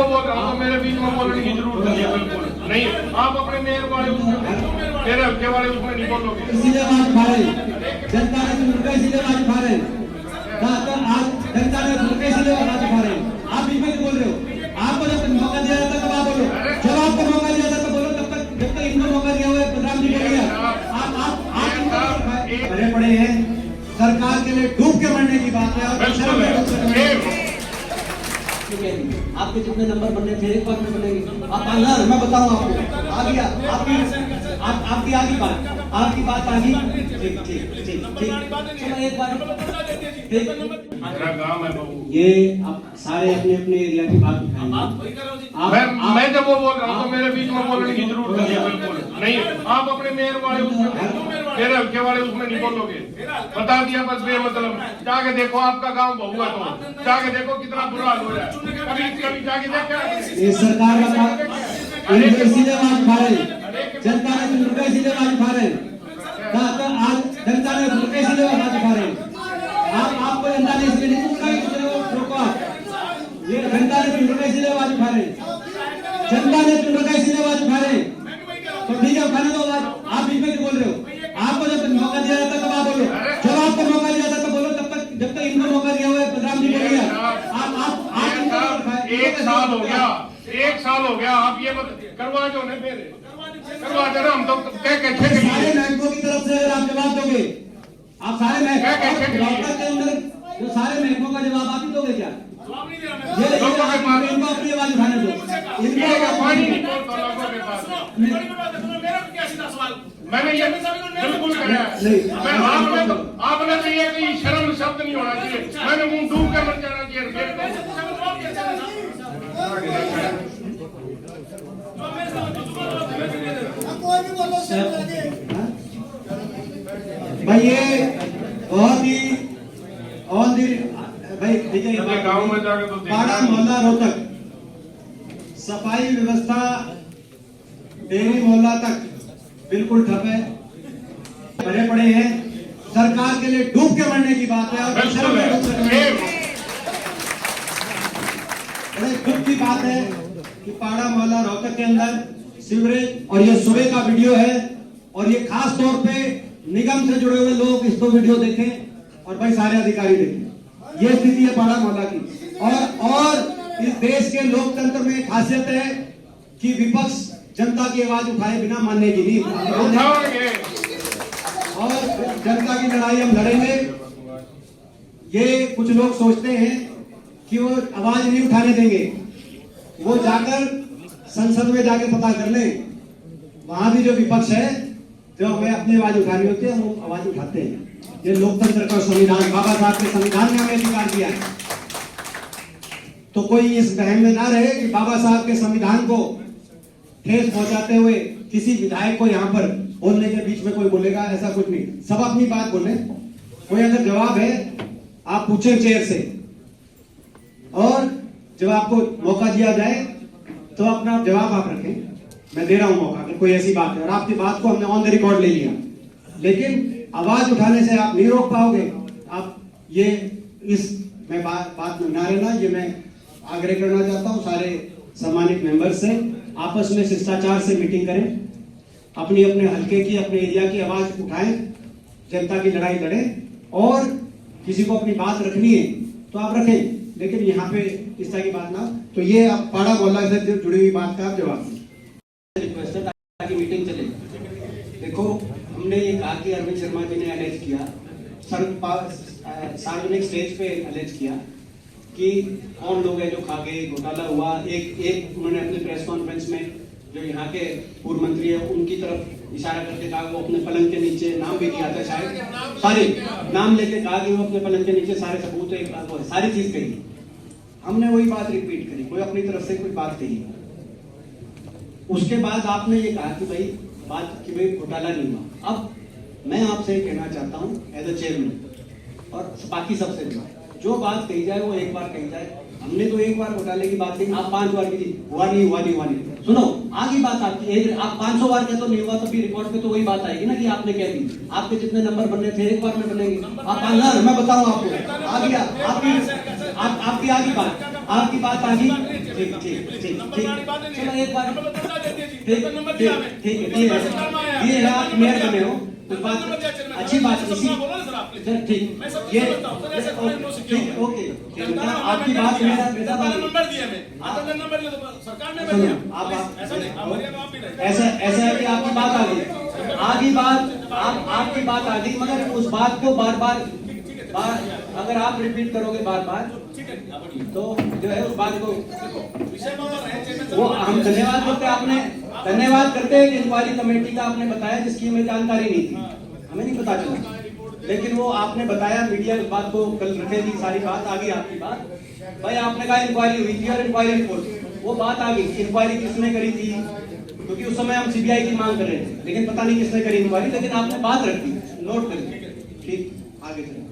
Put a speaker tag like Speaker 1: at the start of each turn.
Speaker 1: वो बोल रहा हूँ तो मेरे बीच में बोलने की जरूरत नहीं है, बिल्कुल नहीं। आप अपने मेयर वाले उसमें, मेरे हल्के वाले उसमें नहीं बोलोगे।
Speaker 2: इसीलिए आवाज उठा रहे, जनता ने चुन कर इसीलिए आवाज उठा रहे। आज जनता ने चुन कर इसीलिए आवाज उठा रहे। आप बीच में बोल रहे हो, आपको जब मौका दिया जाता तब आप बोलो, जब आपको मौका दिया जाता तो बोलो, जब तक इनको मौका दिया हुआ है प्रधान जी ने दिया, आप भरे पड़े हैं। सरकार के लिए डूब के मरने की बात है। आपके जितने नंबर बनने थे एक बार में बनेंगे। आप आना, मैं बताऊं आपको, आ गया आपकी आगे बात आ गई। ठीक ठीक ठीक ठीक, चलो एक बार ये आप सारे अपने अपने एरिया की बात उठाएंगे।
Speaker 1: मैं जब वो बोल रहा हूँ तो मेरे बीच में बोलने की जरूरत नहीं है, बिल्कुल नहीं। आप अपने मेयर वाले उसमें, मेरे हल्के वाले उसमें नहीं बोलोगे। बता दिया बस बेमतलब। जाके देखो आपका गांव बहु है तो जाके देखो कितना बुरा हाल हो रहा है। कभी जाके देखा
Speaker 2: ये सरकार का इसीलिए आवाज उठा रहे, जनता ने चुन कर इसीलिए आवाज उठा रहे। आज जनता ने चुन कर इसीलिए आवाज उठा रहे। आपको जनता ने इसलिए नहीं चुना कि रोको आप। ये जनता ने चुन कर इसीलिए आवाज उठा रहे, जनता ने चुन कर इसीलिए आवाज उठा रहे। तो ठीक है, उठाने दो आवाज। आप बीच में बोल रहे हो, आपको जब मौका दिया जाता तब आप बोलो, जब आपको मौका दिया जाता तो बोलो, जब तक इनको मौका दिया हुआ है प्रधान जी ने दिया।
Speaker 1: एक साल हो गया, एक साल हो गया। आप ये करवा जो नहीं फिर करवा दे रहे हम तो
Speaker 2: सारे बैंकों की तरफ से आप जवाब दोगे। आप सारे के अंदर जो सारे बैंकों का जवाब आप ही दोगे क्या? ये इनको अपनी आवाज उठाने दो।
Speaker 1: मैंने ये बिल्कुल कहा, आपने तो ये कि शर्म शब्द नहीं होना चाहिए। मैंने मुंह डूब कर मर जाना चाहिए।
Speaker 2: भाई ये बहुत ही भाई देखिए,
Speaker 1: गाँव में जाके तो
Speaker 2: पाड़ा मोहल्ला रोहतक सफाई व्यवस्था डेरी मोहल्ला तक बिल्कुल ठप है, भरे पड़े हैं। सरकार के लिए डूब के मरने की बात है। और बड़े दुख की बात है कि पाड़ा मोहल्ला रोहतक के अंदर सीवरेज, और ये सुबह का वीडियो है, और ये खास तौर पे निगम से जुड़े हुए लोग इसको वीडियो देखें और भाई सारे अधिकारी देखें। ये स्थिति है पाड़ा मोहल्ला की। और इस देश के लोकतंत्र में खासियत है कि विपक्ष जनता की आवाज उठाए बिना मानने की नहीं, और जनता की लड़ाई हम लड़ेंगे। ये कुछ लोग सोचते हैं कि वो आवाज नहीं उठाने देंगे, वो जाकर संसद में जाके पता कर ले, वहां भी जो विपक्ष है, जो हमें अपनी आवाज उठानी होती है, वो आवाज उठाते हैं। ये लोकतंत्र का संविधान, बाबा साहब के संविधान ने हमें अधिकार दिया है। तो कोई इस वहम में ना रहे कि बाबा साहब के संविधान को ठेस पहुंचाते हुए किसी विधायक को यहाँ पर बोलने के बीच में कोई बोलेगा, ऐसा कुछ नहीं। सब अपनी बात बोले, कोई अगर जवाब है आप पूछें चेयर से, और जब आपको मौका दिया जाए तो अपना जवाब आप रखें। मैं दे रहा हूं मौका कि कोई ऐसी बात है, और आपकी बात को हमने ऑन द रिकॉर्ड ले लिया, लेकिन आवाज उठाने से आप नहीं रोक पाओगे। आप ये इस मैं बात में ना रहना, ये मैं आग्रह करना चाहता हूं सारे सम्मानित मेंबर से, आपस में शिष्टाचार से मीटिंग करें, अपनी अपने हल्के की, अपने एरिया की आवाज उठाएं, जनता की लड़ाई लड़ें, और किसी को अपनी बात रखनी है तो आप रखें, लेकिन यहाँ पे इस तरह की बात ना। तो ये आप पाड़ा मोहल्ला से जुड़ी हुई बात का आप जवाब दें। रिक्वेस्ट है ताकि मीटिंग चले। देखो, हमने ये कहा कि अरविंद शर्मा जी ने अलेज किया, सार्वजनिक स्टेज पे अलेज किया कि कौन लोग हैं जो खा गए, घोटाला हुआ। एक उन्होंने अपने प्रेस कॉन्फ्रेंस में जो यहाँ के पूर्व मंत्री है उनकी तरफ इशारा करके कहा वो अपने पलंग के नीचे, नाम भी दिया था शायद, सारे नाम लेके कहा कि वो अपने पलंग के नीचे सारे सबूत एक सारी चीज कही। हमने वही बात रिपीट करी, कोई अपनी तरफ से कोई बात कही। उसके बाद आपने ये कहा कि भाई बात कि भाई घोटाला नहीं हुआ। अब मैं आपसे कहना चाहता हूँ एज अ चेयरमैन, और बाकी सबसे भी, जो बात कही जाए वो एक बार कही जाए। हमने तो एक बार घोटाले की बात की, आप 5 बार की, हुआ नहीं। सुनो, आगे बात आपकी, आप 500 बार के तो नहीं हुआ, तो फिर रिकॉर्ड पे तो वही बात आएगी ना कि आपने कह दी। आपके जितने नंबर बनने थे एक बार में बनेंगे। आप मैं बताऊं आपको, आ गया आपकी आगे बात, आपकी बात आ गई। ठीक ठीक ठीक
Speaker 3: नंबर वाली बात नहीं
Speaker 2: चलो एक बार
Speaker 3: नंबर तो दर्जा दे दिया जी
Speaker 2: ठीक
Speaker 3: तो नंबर दिया हमें
Speaker 2: ठीक है ये है आप मेयर बने हो कुछ बात अच्छी बात इसी
Speaker 3: बोलो ना सर आप
Speaker 2: सर ठीक
Speaker 3: मैं सब
Speaker 2: ये
Speaker 3: समझता हूं सर ऐसे थोड़ा यूनिवर्सिटी
Speaker 2: ठीक ओके आपकी बात मेरा
Speaker 3: नंबर दिया मैं आता नंबर दिया तो सरकार ने
Speaker 2: सुनो,
Speaker 3: दिया
Speaker 2: आप
Speaker 3: ऐसा नहीं हमारे आप भी रहे
Speaker 2: ऐसा है कि आपकी बात आ गई आपकी बात आ गई मगर उस बात को बार अगर आप रिपीट करोगे बार
Speaker 3: ठीक है आप बढ़िए
Speaker 2: तो जो है उस बात को
Speaker 3: विषय में और रहे चेयरमैन
Speaker 2: वो हम धन्यवाद करते हैं आपने धन्यवाद करते हैं कि इंक्वायरी कमेटी का आपने बताया जिसकी हमें जानकारी नहीं थी हमें नहीं पता चला लेकिन वो आपने बताया मीडिया इस बात को कल रखेगी सारी बात आ गई आपकी बात भाई आपने कहा इंक्वायरी हुई थी और इंक्वायरी रिपोर्ट वो बात आ गई इंक्वायरी किसने करी थी क्योंकि उस समय हम सीबीआई की मांग कर रहे थे लेकिन पता नहीं किसने करी इंक्वायरी लेकिन आपने बात रख दी नोट कर दी ठीक आगे चलिए